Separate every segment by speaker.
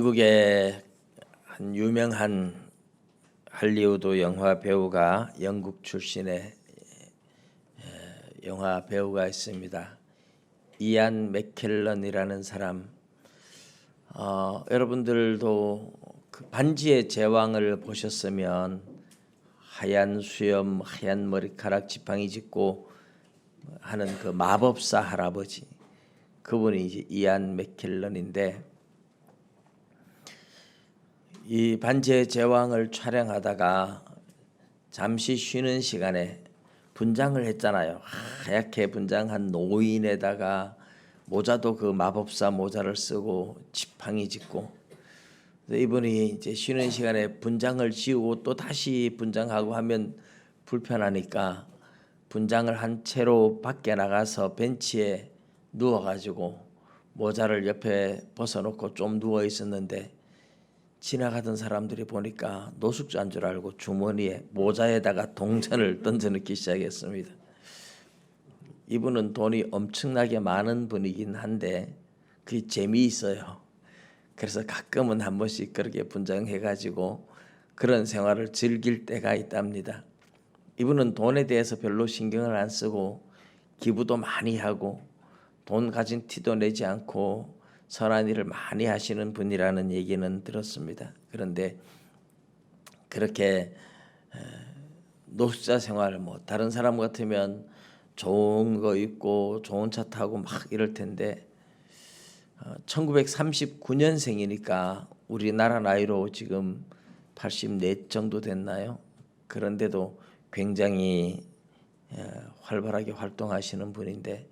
Speaker 1: 미국의 한 유명한 할리우드 영화 배우가 영국 출신의 영화 배우가 있습니다. 이안 맥켈런이라는 사람. 여러분들도 그 반지의 제왕을 보셨으면 하얀 수염, 하얀 머리카락 지팡이 짚고 하는 그 마법사 할아버지, 그분이 이제 이안 맥켈런인데, 이 반지의 제왕을 촬영하다가 잠시 쉬는 시간에 분장을 했잖아요. 하얗게 분장한 노인에다가 모자도 그 마법사 모자를 쓰고 지팡이 짚고, 이분이 이제 쉬는 시간에 분장을 지우고 또 다시 분장하고 하면 불편하니까 분장을 한 채로 밖에 나가서 벤치에 누워가지고 모자를 옆에 벗어놓고 좀 누워 있었는데, 지나가던 사람들이 보니까 노숙자인 줄 알고 주머니에 모자에다가 동전을 던져넣기 시작했습니다. 이분은 돈이 엄청나게 많은 분이긴 한데 그게 재미있어요. 그래서 가끔은 한 번씩 그렇게 분장해가지고 그런 생활을 즐길 때가 있답니다. 이분은 돈에 대해서 별로 신경을 안 쓰고 기부도 많이 하고 돈 가진 티도 내지 않고 선한 일을 많이 하시는 분이라는 얘기는 들었습니다. 그런데 그렇게 노숙자 생활, 다른 사람 같으면 좋은 거 입고 좋은 차 타고 막 이럴 텐데 1939년생이니까 우리나라 나이로 지금 84 정도 됐나요? 그런데도 굉장히 활발하게 활동하시는 분인데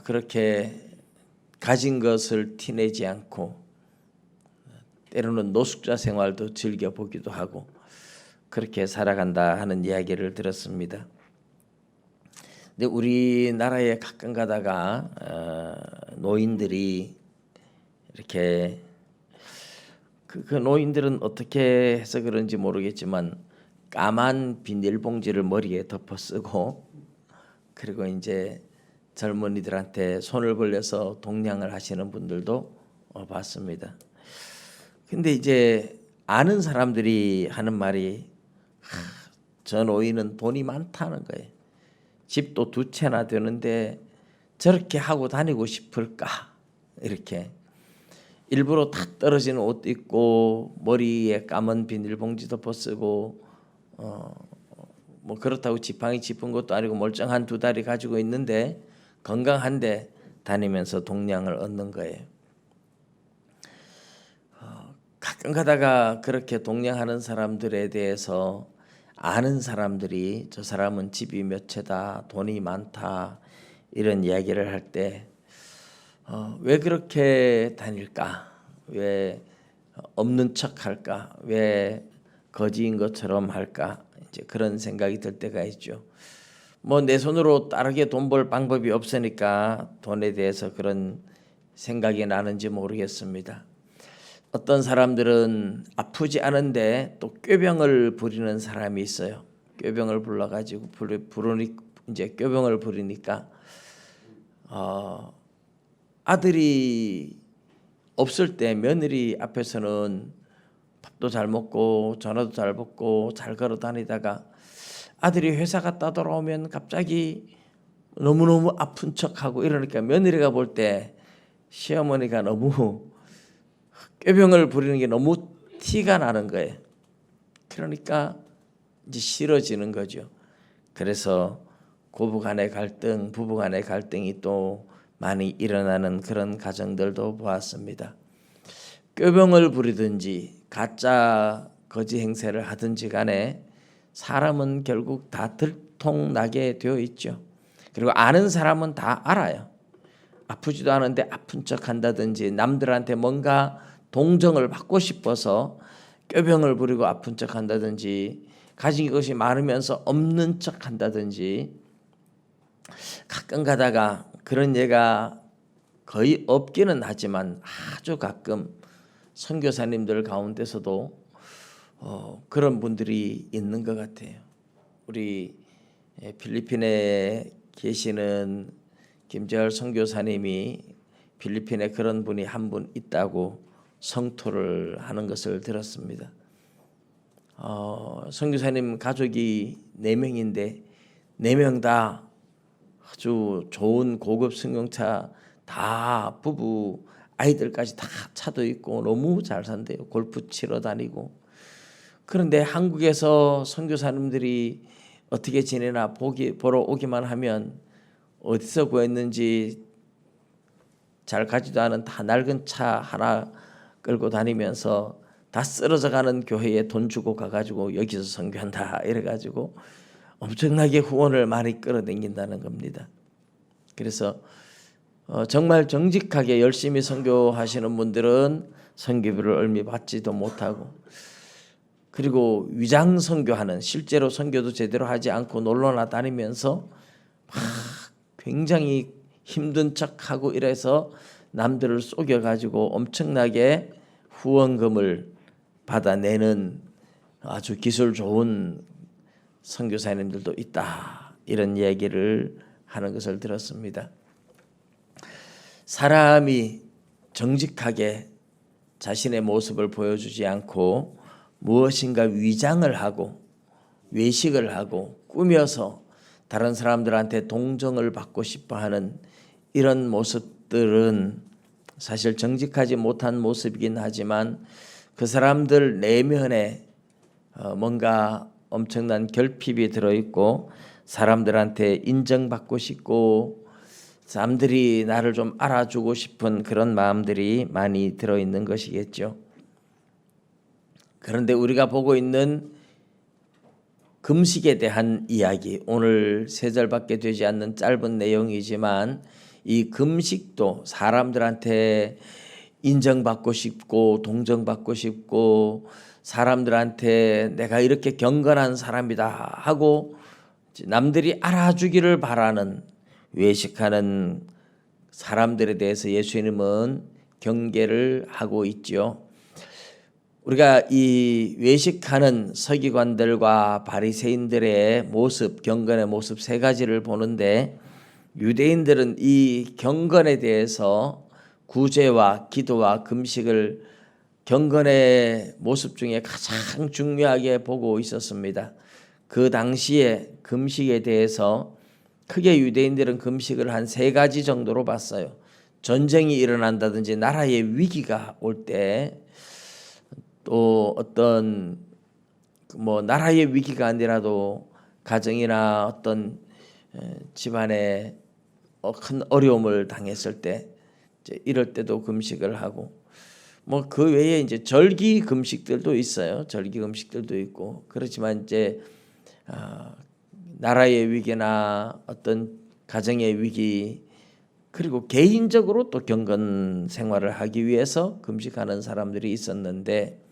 Speaker 1: 그렇게 가진 것을 티내지 않고 때로는 노숙자 생활도 즐겨보기도 하고 그렇게 살아간다 하는 이야기를 들었습니다. 근데 우리나라에 가끔 가다가 노인들이 이렇게 그 노인들은 어떻게 해서 그런지 모르겠지만 까만 비닐봉지를 머리에 덮어 쓰고, 그리고 이제 젊은이들한테 손을 벌려서 동냥을 하시는 분들도 봤습니다. 근데 이제 아는 사람들이 하는 말이 저 노인은 돈이 많다는 거예요. 집도 2채나 되는데 저렇게 하고 다니고 싶을까? 이렇게 일부러 탁 떨어지는 옷 입고 머리에 까만 비닐봉지 덮어 쓰고 그렇다고 지팡이 짚은 것도 아니고 멀쩡한 2다리 가지고 있는데 건강한데 다니면서 동냥을 얻는 거예요. 가끔 가다가 그렇게 동냥하는 사람들에 대해서 아는 사람들이 저 사람은 집이 몇 채다, 돈이 많다 이런 이야기를 할 때 왜 그렇게 다닐까? 왜 없는 척 할까? 왜 거지인 것처럼 할까? 이제 그런 생각이 들 때가 있죠. 내 손으로 다르게 돈 벌 방법이 없으니까 돈에 대해서 그런 생각이 나는지 모르겠습니다. 어떤 사람들은 아프지 않은데 또 꾀병을 부리는 사람이 있어요. 꾀병을 불러가지고 이제 꾀병을 부리니까 아들이 없을 때 며느리 앞에서는 밥도 잘 먹고 전화도 잘 받고 잘 걸어 다니다가 아들이 회사 갔다 돌아오면 갑자기 너무너무 아픈 척하고 이러니까 며느리가 볼 때 시어머니가 너무 꾀병을 부리는 게 너무 티가 나는 거예요. 그러니까 이제 싫어지는 거죠. 그래서 고부간의 갈등, 부부간의 갈등이 또 많이 일어나는 그런 가정들도 보았습니다. 꾀병을 부리든지 가짜 거지 행세를 하든지 간에 사람은 결국 다 들통나게 되어 있죠. 그리고 아는 사람은 다 알아요. 아프지도 않은데 아픈 척 한다든지 남들한테 뭔가 동정을 받고 싶어서 꾀병을 부리고 아픈 척 한다든지 가진 것이 많으면서 없는 척 한다든지 가끔 가다가 그런 예가 거의 없기는 하지만 아주 가끔 선교사님들 가운데서도 그런 분들이 있는 것 같아요. 우리 필리핀에 계시는 김재열 선교사님이 필리핀에 그런 분이 한 분 있다고 성토를 하는 것을 들었습니다. 선교사님 가족이 4명인데 4명 다 아주 좋은 고급 승용차, 다 부부 아이들까지 다 차도 있고 너무 잘 산대요. 골프 치러 다니고. 그런데 한국에서 선교사님들이 어떻게 지내나 보러 오기만 하면 어디서 구했는지 잘 가지도 않은 다 낡은 차 하나 끌고 다니면서 다 쓰러져가는 교회에 돈 주고 가가지고 여기서 선교한다 이래가지고 엄청나게 후원을 많이 끌어당긴다는 겁니다. 그래서 정말 정직하게 열심히 선교하시는 분들은 선교비를 얼마 받지도 못하고, 그리고 위장 선교하는, 실제로 선교도 제대로 하지 않고 놀러나 다니면서 막 굉장히 힘든 척하고 이래서 남들을 속여가지고 엄청나게 후원금을 받아내는 아주 기술 좋은 선교사님들도 있다, 이런 얘기를 하는 것을 들었습니다. 사람이 정직하게 자신의 모습을 보여주지 않고 무엇인가 위장을 하고 외식을 하고 꾸며서 다른 사람들한테 동정을 받고 싶어하는 이런 모습들은 사실 정직하지 못한 모습이긴 하지만 그 사람들 내면에 뭔가 엄청난 결핍이 들어있고 사람들한테 인정받고 싶고 사람들이 나를 좀 알아주고 싶은 그런 마음들이 많이 들어있는 것이겠죠. 그런데 우리가 보고 있는 금식에 대한 이야기, 오늘 3절밖에 되지 않는 짧은 내용이지만 이 금식도 사람들한테 인정받고 싶고 동정받고 싶고 사람들한테 내가 이렇게 경건한 사람이다 하고 남들이 알아주기를 바라는 외식하는 사람들에 대해서 예수님은 경계를 하고 있죠. 우리가 이 외식하는 서기관들과 바리새인들의 모습, 경건의 모습 3가지를 보는데, 유대인들은 이 경건에 대해서 구제와 기도와 금식을 경건의 모습 중에 가장 중요하게 보고 있었습니다. 그 당시에 금식에 대해서 크게 유대인들은 금식을 한 3가지 정도로 봤어요. 전쟁이 일어난다든지 나라의 위기가 올 때, 또 어떤 나라의 위기가 아니라도 가정이나 어떤 집안에 큰 어려움을 당했을 때 이럴 때도 금식을 하고, 그 외에 이제 절기 금식들도 있어요. 절기 금식들도 있고. 그렇지만 이제 나라의 위기나 어떤 가정의 위기, 그리고 개인적으로 또 경건 생활을 하기 위해서 금식하는 사람들이 있었는데,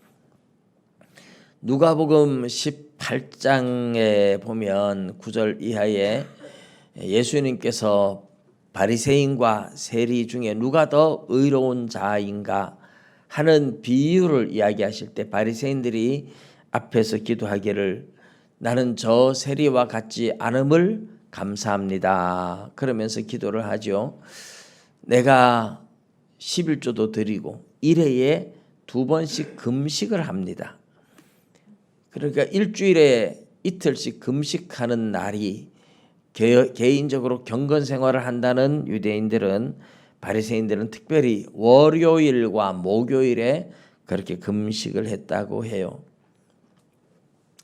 Speaker 1: 누가복음 18장에 보면 9절 이하에 예수님께서 바리새인과 세리 중에 누가 더 의로운 자인가 하는 비유를 이야기하실 때 바리새인들이 앞에서 기도하기를 나는 저 세리와 같지 않음을 감사합니다 그러면서 기도를 하죠. 내가 11조도 드리고 1회에 2번씩 금식을 합니다. 그러니까 일주일에 이틀씩 금식하는 날이 개인적으로 경건 생활을 한다는 유대인들은, 바리새인들은 특별히 월요일과 목요일에 그렇게 금식을 했다고 해요.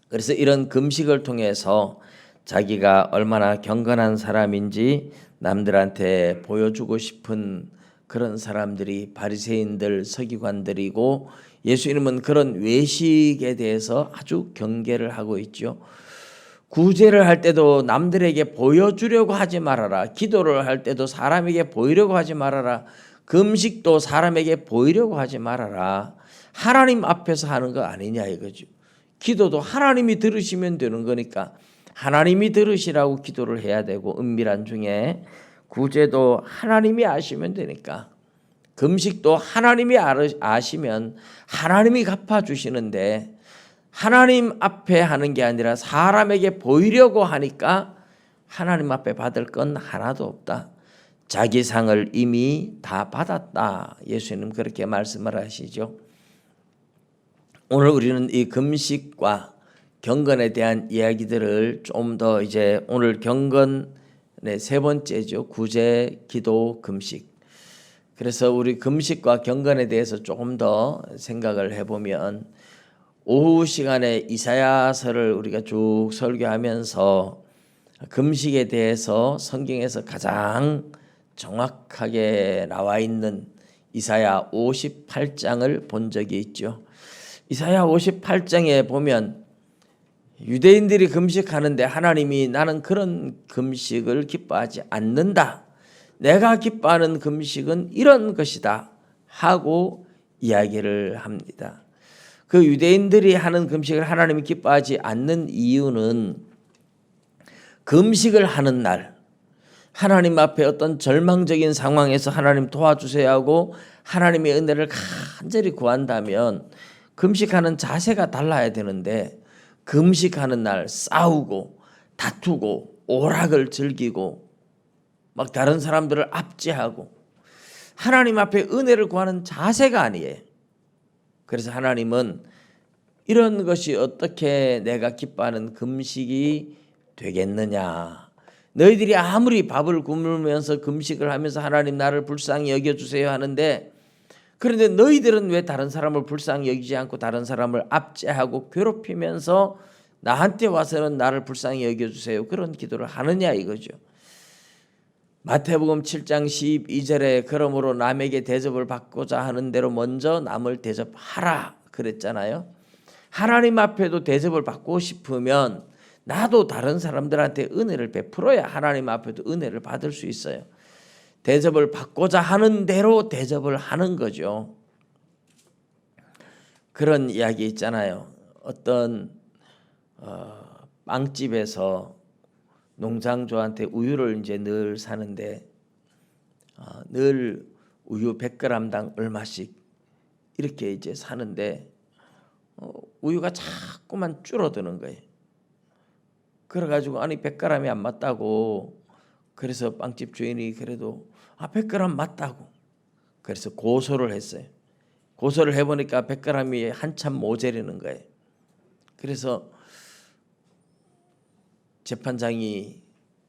Speaker 1: 그래서 이런 금식을 통해서 자기가 얼마나 경건한 사람인지 남들한테 보여주고 싶은 그런 사람들이 바리새인들, 서기관들이고, 예수님은 그런 외식에 대해서 아주 경계를 하고 있죠. 구제를 할 때도 남들에게 보여주려고 하지 말아라. 기도를 할 때도 사람에게 보이려고 하지 말아라. 금식도 사람에게 보이려고 하지 말아라. 하나님 앞에서 하는 거 아니냐 이거죠. 기도도 하나님이 들으시면 되는 거니까 하나님이 들으시라고 기도를 해야 되고, 은밀한 중에 구제도 하나님이 아시면 되니까, 금식도 하나님이 아시면 하나님이 갚아주시는데, 하나님 앞에 하는 게 아니라 사람에게 보이려고 하니까 하나님 앞에 받을 건 하나도 없다. 자기 상을 이미 다 받았다. 예수님 그렇게 말씀을 하시죠. 오늘 우리는 이 금식과 경건에 대한 이야기들을 좀 더 이제 오늘 경건의 세 번째죠. 구제, 기도, 금식. 그래서 우리 금식과 경건에 대해서 조금 더 생각을 해보면 오후 시간에 이사야서를 우리가 쭉 설교하면서 금식에 대해서 성경에서 가장 정확하게 나와 있는 이사야 58장을 본 적이 있죠. 이사야 58장에 보면 유대인들이 금식하는데 하나님이 나는 그런 금식을 기뻐하지 않는다. 내가 기뻐하는 금식은 이런 것이다 하고 이야기를 합니다. 그 유대인들이 하는 금식을 하나님이 기뻐하지 않는 이유는 금식을 하는 날 하나님 앞에 어떤 절망적인 상황에서 하나님 도와주세요 하고 하나님의 은혜를 간절히 구한다면 금식하는 자세가 달라야 되는데 금식하는 날 싸우고 다투고 오락을 즐기고 막 다른 사람들을 압제하고 하나님 앞에 은혜를 구하는 자세가 아니에요. 그래서 하나님은 이런 것이 어떻게 내가 기뻐하는 금식이 되겠느냐. 너희들이 아무리 밥을 굶으면서 금식을 하면서 하나님 나를 불쌍히 여겨주세요 하는데 그런데 너희들은 왜 다른 사람을 불쌍히 여기지 않고 다른 사람을 압제하고 괴롭히면서 나한테 와서는 나를 불쌍히 여겨주세요 그런 기도를 하느냐 이거죠. 마태복음 7장 12절에 그러므로 남에게 대접을 받고자 하는 대로 먼저 남을 대접하라 그랬잖아요. 하나님 앞에도 대접을 받고 싶으면 나도 다른 사람들한테 은혜를 베풀어야 하나님 앞에도 은혜를 받을 수 있어요. 대접을 받고자 하는 대로 대접을 하는 거죠. 그런 이야기 있잖아요. 어떤 빵집에서 농장주한테 우유를 이제 늘 사는데 늘 우유 100g당 얼마씩 이렇게 이제 사는데 우유가 자꾸만 줄어드는 거예요. 그래가지고 아니 100g이 안 맞다고 그래서 빵집 주인이 그래도 100g 맞다고 그래서 고소를 했어요. 고소를 해보니까 100g이 한참 모자라는 거예요. 그래서 재판장이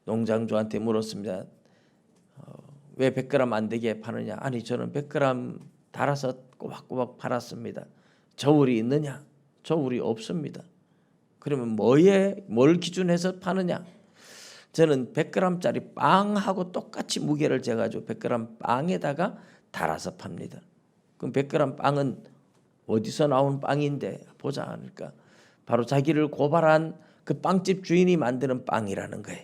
Speaker 1: 농장주한테 물었습니다. 왜 100g 안 되게 파느냐? 아니 저는 100g 달아서 꼬박꼬박 팔았습니다. 저울이 있느냐? 저울이 없습니다. 그러면 뭘 기준해서 파느냐? 저는 100g짜리 빵하고 똑같이 무게를 재가지고 100g 빵에다가 달아서 팝니다. 그럼 100g 빵은 어디서 나온 빵인데 보자 하니까 바로 자기를 고발한 그 빵집 주인이 만드는 빵이라는 거예요.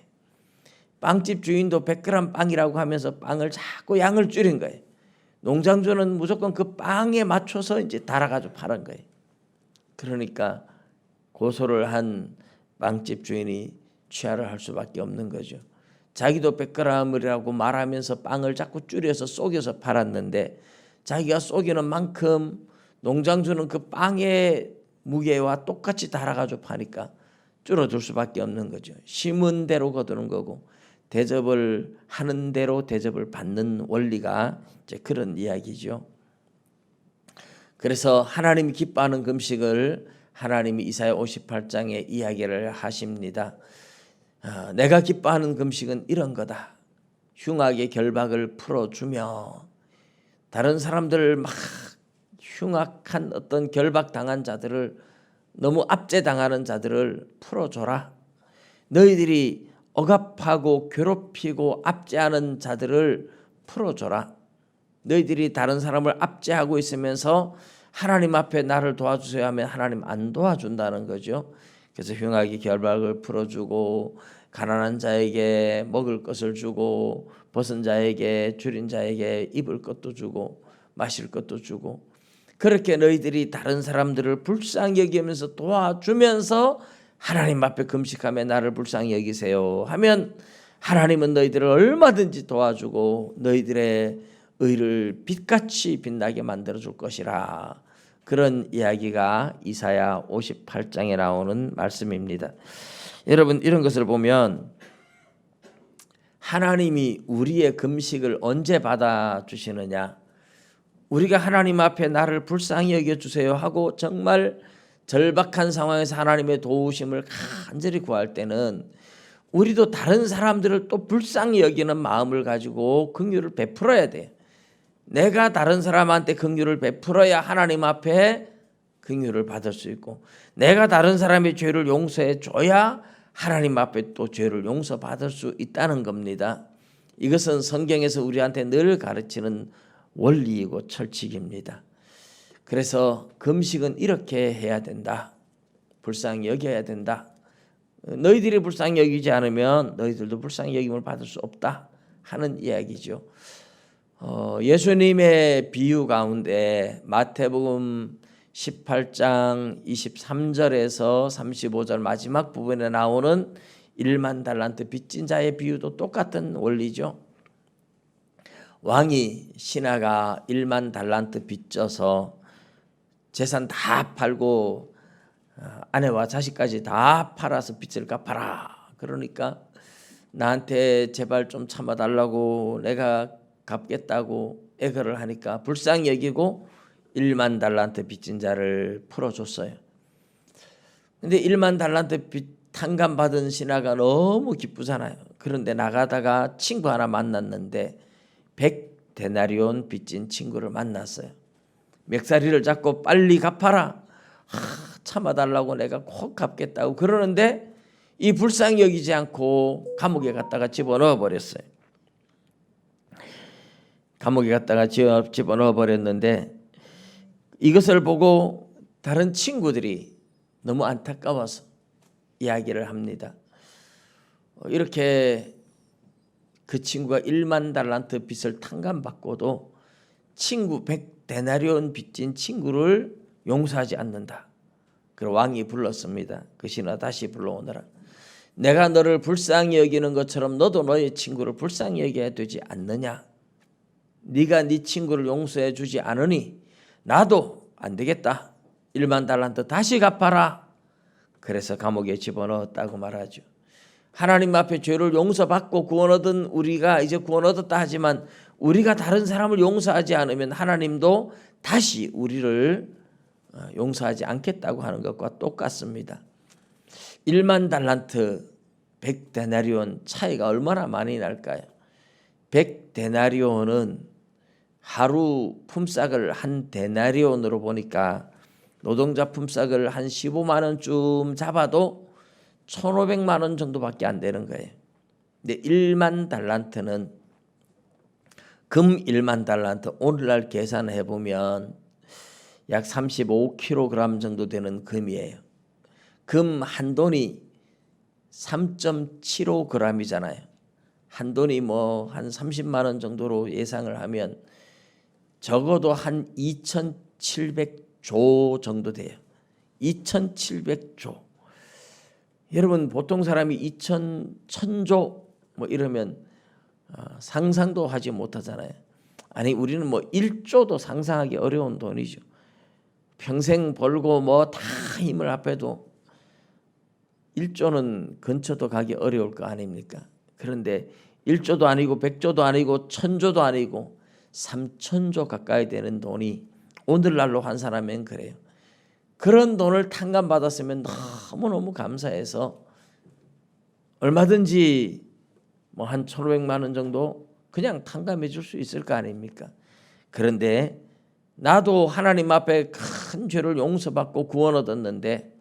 Speaker 1: 빵집 주인도 100g 빵이라고 하면서 빵을 자꾸 양을 줄인 거예요. 농장주는 무조건 그 빵에 맞춰서 이제 달아가지고 파는 거예요. 그러니까 고소를 한 빵집 주인이 취하를 할 수밖에 없는 거죠. 자기도 100g이라고 말하면서 빵을 자꾸 줄여서 속여서 팔았는데 자기가 속이는 만큼 농장주는 그 빵의 무게와 똑같이 달아가지고 파니까 줄어들 수밖에 없는 거죠. 심은 대로 거두는 거고 대접을 하는 대로 대접을 받는 원리가 이제 그런 이야기죠. 그래서 하나님이 기뻐하는 금식을 하나님이 이사야 58장에 이야기를 하십니다. 내가 기뻐하는 금식은 이런 거다. 흉악의 결박을 풀어주며 다른 사람들 막 흉악한 어떤 결박당한 자들을 너무 압제당하는 자들을 풀어줘라. 너희들이 억압하고 괴롭히고 압제하는 자들을 풀어줘라. 너희들이 다른 사람을 압제하고 있으면서 하나님 앞에 나를 도와주세요 하면 하나님 안 도와준다는 거죠. 그래서 흉악의 결박을 풀어주고 가난한 자에게 먹을 것을 주고 벗은 자에게 줄인 자에게 입을 것도 주고 마실 것도 주고 그렇게 너희들이 다른 사람들을 불쌍히 여기면서 도와주면서 하나님 앞에 금식하며 나를 불쌍히 여기세요 하면 하나님은 너희들을 얼마든지 도와주고 너희들의 의를 빛같이 빛나게 만들어줄 것이라. 그런 이야기가 이사야 58장에 나오는 말씀입니다. 여러분 이런 것을 보면 하나님이 우리의 금식을 언제 받아주시느냐? 우리가 하나님 앞에 나를 불쌍히 여겨주세요 하고 정말 절박한 상황에서 하나님의 도우심을 간절히 구할 때는 우리도 다른 사람들을 또 불쌍히 여기는 마음을 가지고 긍휼을 베풀어야 돼. 내가 다른 사람한테 긍휼을 베풀어야 하나님 앞에 긍휼을 받을 수 있고, 내가 다른 사람의 죄를 용서해 줘야 하나님 앞에 또 죄를 용서받을 수 있다는 겁니다. 이것은 성경에서 우리한테 늘 가르치는 원리이고 철칙입니다. 그래서 금식은 이렇게 해야 된다. 불쌍히 여겨야 된다. 너희들이 불쌍히 여기지 않으면 너희들도 불쌍히 여김을 받을 수 없다 하는 이야기죠. 예수님의 비유 가운데 마태복음 18장 23절에서 35절 마지막 부분에 나오는 1만 달란트 빚진 자의 비유도 똑같은 원리죠. 왕이 신하가 1만 달란트 빚져서 재산 다 팔고 아내와 자식까지 다 팔아서 빚을 갚아라. 그러니까 나한테 제발 좀 참아달라고 내가 갚겠다고 애걸을 하니까 불쌍히 여기고 1만 달란트 빚진 자를 풀어줬어요. 근데 1만 달란트 빚 탕감 받은 신하가 너무 기쁘잖아요. 그런데 나가다가 친구 하나 만났는데 100데나리온 빚진 친구를 만났어요. 멱살이를 잡고 빨리 갚아라. 참아달라고 내가 꼭 갚겠다고 그러는데 이 불쌍히 여기지 않고 감옥에 갔다가 집어넣어 버렸어요. 감옥에 갔다가 집어넣어 버렸는데 이것을 보고 다른 친구들이 너무 안타까워서 이야기를 합니다. 이렇게 그 친구가 1만 달란트 빚을 탕감받고도 친구 100데나리온 빚진 친구를 용서하지 않는다. 그리고 왕이 불렀습니다. 그 신하 다시 불러오너라. 내가 너를 불쌍히 여기는 것처럼 너도 너의 친구를 불쌍히 여겨야 되지 않느냐? 네가 네 친구를 용서해 주지 않으니 나도 안 되겠다. 1만 달란트 다시 갚아라. 그래서 감옥에 집어넣었다고 말하죠. 하나님 앞에 죄를 용서받고 구원 얻은 우리가 이제 구원 얻었다 하지만 우리가 다른 사람을 용서하지 않으면 하나님도 다시 우리를 용서하지 않겠다고 하는 것과 똑같습니다. 1만 달란트 100데나리온 차이가 얼마나 많이 날까요? 100데나리온은 하루 품삯을 한 데나리온으로 보니까 노동자 품삯을 한 15만 원쯤 잡아도 1,500만 원 정도밖에 안 되는 거예요. 근데 1만 달란트는 금 1만 달란트 오늘날 계산해 보면 약 35kg 정도 되는 금이에요. 금 한 돈이 3.75g이잖아요. 한 돈이 뭐 한 30만 원 정도로 예상을 하면 적어도 한 2,700조 정도 돼요. 2,700조. 여러분 보통 사람이 1,000조 뭐 이러면 상상도 하지 못하잖아요. 아니 우리는 뭐 1조도 상상하기 어려운 돈이죠. 평생 벌고 뭐 다 힘을 합해도 1조는 근처도 가기 어려울 거 아닙니까? 그런데 1조도 아니고 100조도 아니고 1,000조도 아니고 3,000조 가까이 되는 돈이 오늘날로 환산하면 그래요. 그런 돈을 탕감받았으면 너무너무 감사해서 얼마든지 뭐 한 1,500만 원 정도 그냥 탕감해 줄 수 있을 거 아닙니까? 그런데 나도 하나님 앞에 큰 죄를 용서받고 구원 얻었는데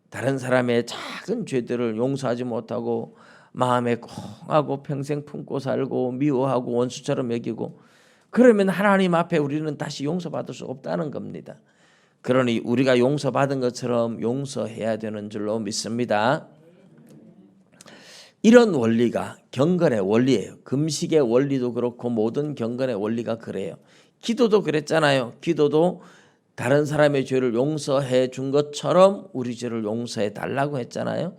Speaker 1: 다른 사람의 작은 죄들을 용서하지 못하고 마음에 꽁하고 평생 품고 살고 미워하고 원수처럼 여기고 그러면 하나님 앞에 우리는 다시 용서받을 수 없다는 겁니다. 그러니 우리가 용서받은 것처럼 용서해야 되는 줄로 믿습니다. 이런 원리가 경건의 원리예요. 금식의 원리도 그렇고 모든 경건의 원리가 그래요. 기도도 그랬잖아요. 기도도 다른 사람의 죄를 용서해 준 것처럼 우리 죄를 용서해 달라고 했잖아요.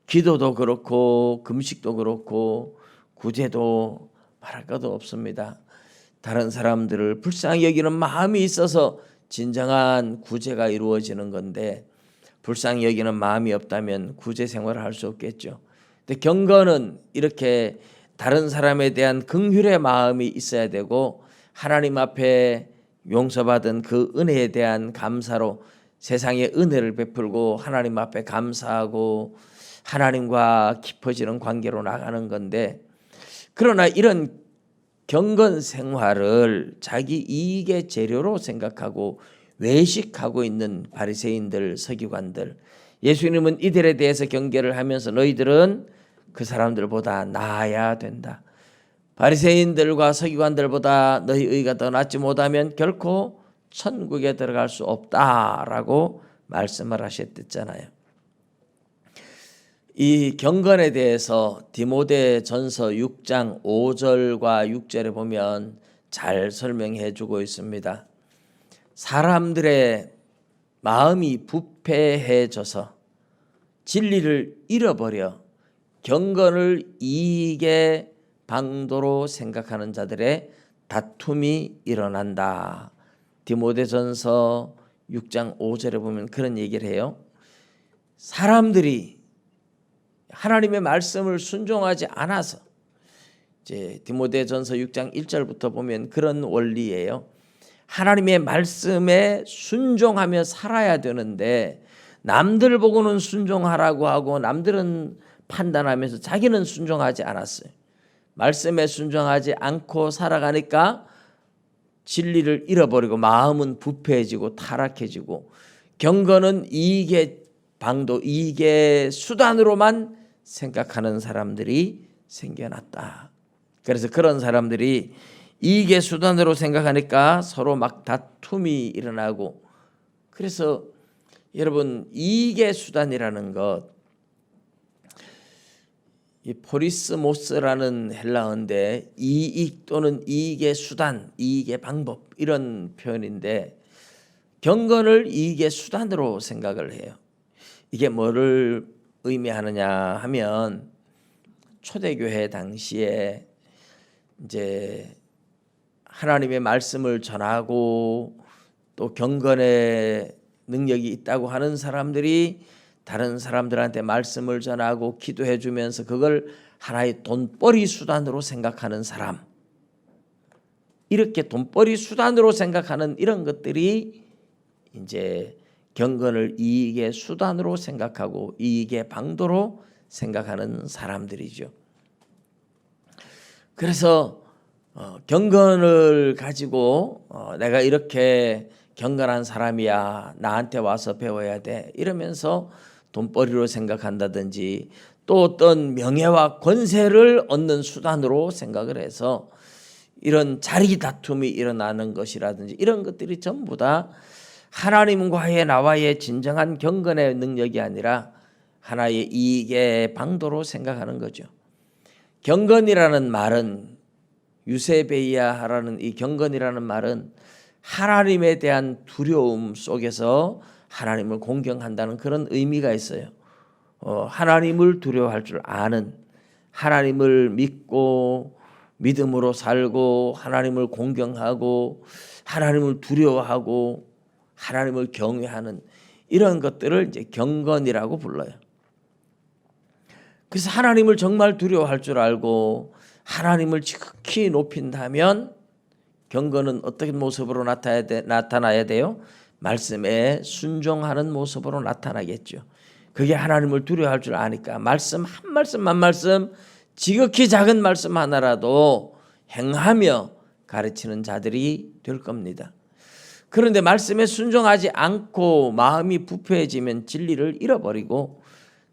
Speaker 1: 기도도 그렇고 금식도 그렇고 구제도 말할 것도 없습니다. 다른 사람들을 불쌍히 여기는 마음이 있어서 진정한 구제가 이루어지는 건데 불쌍히 여기는 마음이 없다면 구제 생활을 할 수 없겠죠. 근데 경건은 이렇게 다른 사람에 대한 긍휼의 마음이 있어야 되고 하나님 앞에 용서받은 그 은혜에 대한 감사로 세상에 은혜를 베풀고 하나님 앞에 감사하고 하나님과 깊어지는 관계로 나가는 건데, 그러나 이런 경건 생활을 자기 이익의 재료로 생각하고 외식하고 있는 바리새인들, 서기관들, 예수님은 이들에 대해서 경계를 하면서 너희들은 그 사람들보다 나아야 된다. 바리새인들과 서기관들보다 너희 의가 더 낫지 못하면 결코 천국에 들어갈 수 없다라고 말씀을 하셨댔잖아요. 이 경건에 대해서 디모데전서 6장 5절과 6절에 보면 잘 설명해 주고 있습니다. 사람들의 마음이 부패해져서 진리를 잃어버려 경건을 이익의 방도로 생각하는 자들의 다툼이 일어난다. 디모데전서 6장 5절에 보면 그런 얘기를 해요. 사람들이 하나님의 말씀을 순종하지 않아서, 이제 디모데전서 6장 1절부터 보면 그런 원리예요. 하나님의 말씀에 순종하며 살아야 되는데 남들 보고는 순종하라고 하고 남들은 판단하면서 자기는 순종하지 않았어요. 말씀에 순종하지 않고 살아가니까 진리를 잃어버리고 마음은 부패해지고 타락해지고 경건은 이익의 방도, 이익의 수단으로만 생각하는 사람들이 생겨났다. 그래서 그런 사람들이 이익의 수단으로 생각하니까 서로 막 다툼이 일어나고, 그래서 여러분 이익의 수단이라는 것, 이 포리스모스라는 헬라어인데 이익 또는 이익의 수단, 이익의 방법 이런 표현인데 경건을 이익의 수단으로 생각을 해요. 이게 뭐를 의미하느냐 하면 초대교회 당시에 이제 하나님의 말씀을 전하고 또 경건의 능력이 있다고 하는 사람들이 다른 사람들한테 말씀을 전하고 기도해 주면서 그걸 하나의 돈벌이 수단으로 생각하는 사람, 이렇게 돈벌이 수단으로 생각하는 이런 것들이 이제 경건을 이익의 수단으로 생각하고 이익의 방도로 생각하는 사람들이죠. 그래서 경건을 가지고 내가 이렇게 경건한 사람이야, 나한테 와서 배워야 돼 이러면서 돈벌이로 생각한다든지 또 어떤 명예와 권세를 얻는 수단으로 생각을 해서 이런 자리 다툼이 일어나는 것이라든지 이런 것들이 전부 다 하나님과의 나와의 진정한 경건의 능력이 아니라 하나의 이익의 방도로 생각하는 거죠. 경건이라는 말은, 유세베이아라는 이 경건이라는 말은 하나님에 대한 두려움 속에서 하나님을 공경한다는 그런 의미가 있어요. 하나님을 두려워할 줄 아는, 하나님을 믿고 믿음으로 살고 하나님을 공경하고 하나님을 두려워하고 하나님을 경외하는 이런 것들을 이제 경건이라고 불러요. 그래서 하나님을 정말 두려워할 줄 알고 하나님을 지극히 높인다면 경건은 어떤 모습으로 나타나야 돼요? 말씀에 순종하는 모습으로 나타나겠죠. 그게 하나님을 두려워할 줄 아니까 말씀 한 말씀 한 말씀, 지극히 작은 말씀 하나라도 행하며 가르치는 자들이 될 겁니다. 그런데 말씀에 순종하지 않고 마음이 부패해지면 진리를 잃어버리고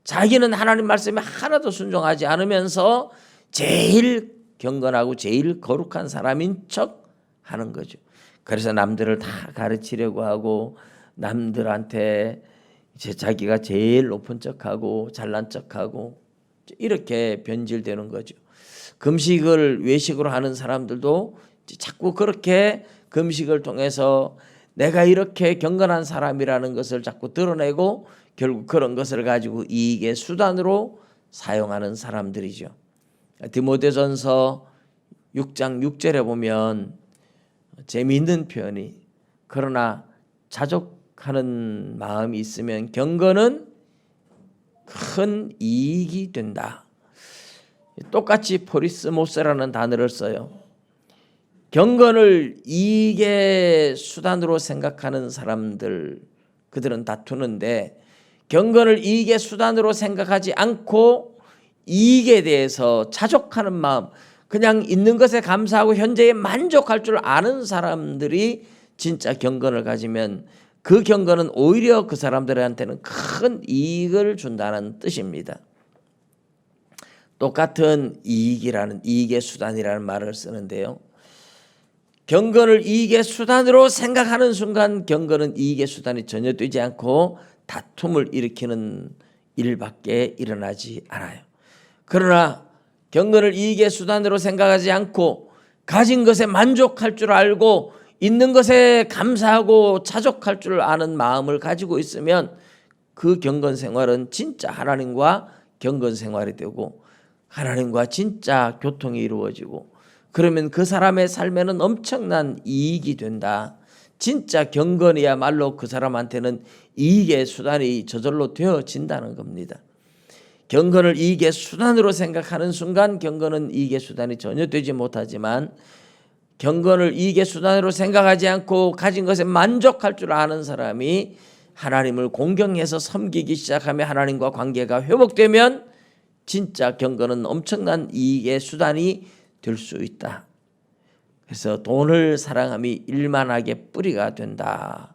Speaker 1: 자기는 하나님 말씀에 하나도 순종하지 않으면서 제일 경건하고 제일 거룩한 사람인 척 하는 거죠. 그래서 남들을 다 가르치려고 하고 남들한테 이제 자기가 제일 높은 척하고 잘난 척하고 이렇게 변질되는 거죠. 금식을 외식으로 하는 사람들도 자꾸 그렇게 금식을 통해서 내가 이렇게 경건한 사람이라는 것을 자꾸 드러내고 결국 그런 것을 가지고 이익의 수단으로 사용하는 사람들이죠. 디모데전서 6장 6절에 보면 재미있는 표현이, 그러나 자족하는 마음이 있으면 경건은 큰 이익이 된다. 똑같이 포리스모스라는 단어를 써요. 경건을 이익의 수단으로 생각하는 사람들, 그들은 다투는데 경건을 이익의 수단으로 생각하지 않고 이익에 대해서 자족하는 마음, 그냥 있는 것에 감사하고 현재에 만족할 줄 아는 사람들이 진짜 경건을 가지면 그 경건은 오히려 그 사람들한테는 큰 이익을 준다는 뜻입니다. 똑같은 이익의 수단이라는 말을 쓰는데요. 경건을 이익의 수단으로 생각하는 순간 경건은 이익의 수단이 전혀 되지 않고 다툼을 일으키는 일밖에 일어나지 않아요. 그러나 경건을 이익의 수단으로 생각하지 않고 가진 것에 만족할 줄 알고 있는 것에 감사하고 자족할 줄 아는 마음을 가지고 있으면 그 경건 생활은 진짜 하나님과 경건 생활이 되고 하나님과 진짜 교통이 이루어지고 그러면 그 사람의 삶에는 엄청난 이익이 된다. 진짜 경건이야말로 그 사람한테는 이익의 수단이 저절로 되어진다는 겁니다. 경건을 이익의 수단으로 생각하는 순간 경건은 이익의 수단이 전혀 되지 못하지만 경건을 이익의 수단으로 생각하지 않고 가진 것에 만족할 줄 아는 사람이 하나님을 공경해서 섬기기 시작하며 하나님과 관계가 회복되면 진짜 경건은 엄청난 이익의 수단이 될 수 있다. 그래서 돈을 사랑함이 일만하게 뿌리가 된다.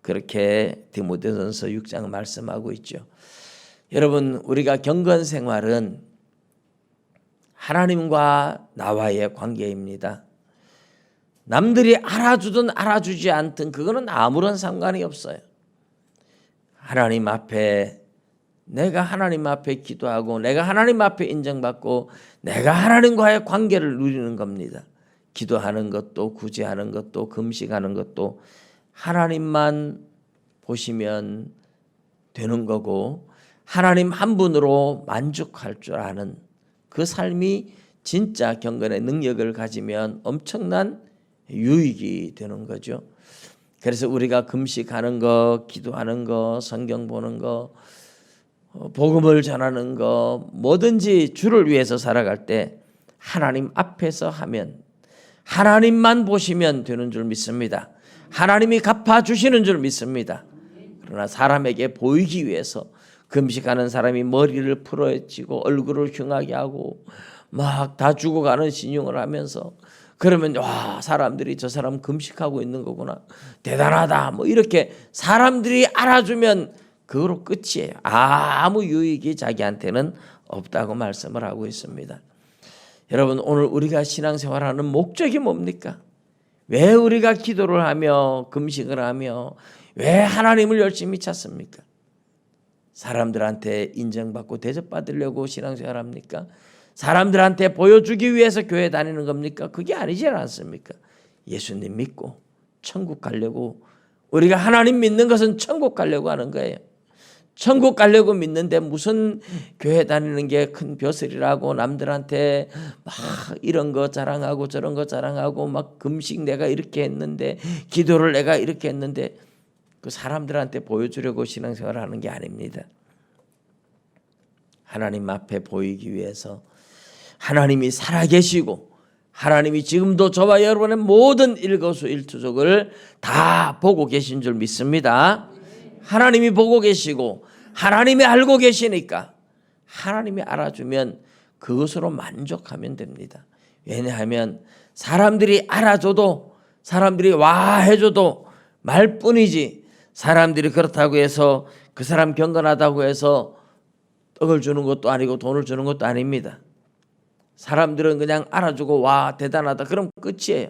Speaker 1: 그렇게 디모데전서 6장 말씀하고 있죠. 여러분, 우리가 경건 생활은 하나님과 나와의 관계입니다. 남들이 알아주든 알아주지 않든 그거는 아무런 상관이 없어요. 하나님 앞에 내가 하나님 앞에 기도하고 내가 하나님 앞에 인정받고 내가 하나님과의 관계를 누리는 겁니다. 기도하는 것도 구제하는 것도 금식하는 것도 하나님만 보시면 되는 거고 하나님 한 분으로 만족할 줄 아는 그 삶이 진짜 경건의 능력을 가지면 엄청난 유익이 되는 거죠. 그래서 우리가 금식하는 거, 기도하는 거, 성경 보는 거, 복음을 전하는 거, 뭐든지 주를 위해서 살아갈 때 하나님 앞에서 하면 하나님만 보시면 되는 줄 믿습니다. 하나님이 갚아주시는 줄 믿습니다. 그러나 사람에게 보이기 위해서 금식하는 사람이 머리를 풀어헤치고 얼굴을 흉하게 하고 막 다 죽어가는 신용을 하면서 그러면 와, 사람들이 저 사람 금식하고 있는 거구나, 대단하다, 뭐 이렇게 사람들이 알아주면 그거로 끝이에요. 아무 유익이 자기한테는 없다고 말씀을 하고 있습니다. 여러분, 오늘 우리가 신앙생활하는 목적이 뭡니까? 왜 우리가 기도를 하며 금식을 하며 왜 하나님을 열심히 찾습니까? 사람들한테 인정받고 대접받으려고 신앙생활합니까? 사람들한테 보여주기 위해서 교회 다니는 겁니까? 그게 아니지 않습니까? 예수님 믿고 천국 가려고, 우리가 하나님 믿는 것은 천국 가려고 하는 거예요. 천국 가려고 믿는데 무슨 교회 다니는 게 큰 벼슬이라고 남들한테 막 이런 거 자랑하고 저런 거 자랑하고 막 금식 내가 이렇게 했는데 기도를 내가 이렇게 했는데 그 사람들한테 보여주려고 신앙생활을 하는 게 아닙니다. 하나님 앞에 보이기 위해서 하나님이 살아계시고 하나님이 지금도 저와 여러분의 모든 일거수일투족을 다 보고 계신 줄 믿습니다. 하나님이 보고 계시고 하나님이 알고 계시니까 하나님이 알아주면 그것으로 만족하면 됩니다. 왜냐하면 사람들이 알아줘도 사람들이 와 해줘도 말뿐이지 사람들이 그렇다고 해서 그 사람 경건하다고 해서 떡을 주는 것도 아니고 돈을 주는 것도 아닙니다. 사람들은 그냥 알아주고 와 대단하다 그럼 끝이에요.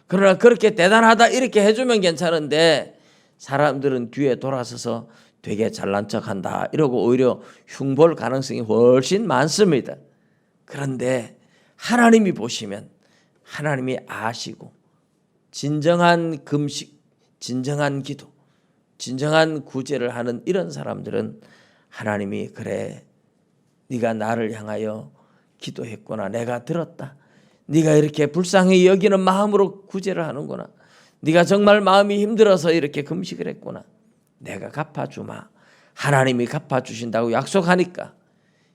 Speaker 1: 그러나 그렇게 대단하다 이렇게 해주면 괜찮은데 사람들은 뒤에 돌아서서 되게 잘난 척한다 이러고 오히려 흉볼 가능성이 훨씬 많습니다. 그런데 하나님이 보시면 하나님이 아시고 진정한 금식, 진정한 기도, 진정한 구제를 하는 이런 사람들은 하나님이 그래 네가 나를 향하여 기도했구나, 내가 들었다, 네가 이렇게 불쌍히 여기는 마음으로 구제를 하는구나, 네가 정말 마음이 힘들어서 이렇게 금식을 했구나, 내가 갚아주마. 하나님이 갚아주신다고 약속하니까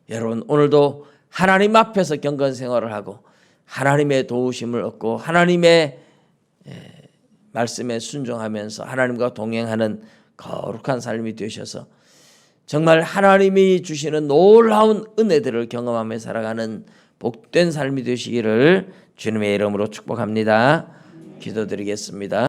Speaker 1: 여러분 오늘도 하나님 앞에서 경건 생활을 하고 하나님의 도우심을 얻고 하나님의 말씀에 순종하면서 하나님과 동행하는 거룩한 삶이 되셔서 정말 하나님이 주시는 놀라운 은혜들을 경험하며 살아가는 복된 삶이 되시기를 주님의 이름으로 축복합니다. 기도드리겠습니다.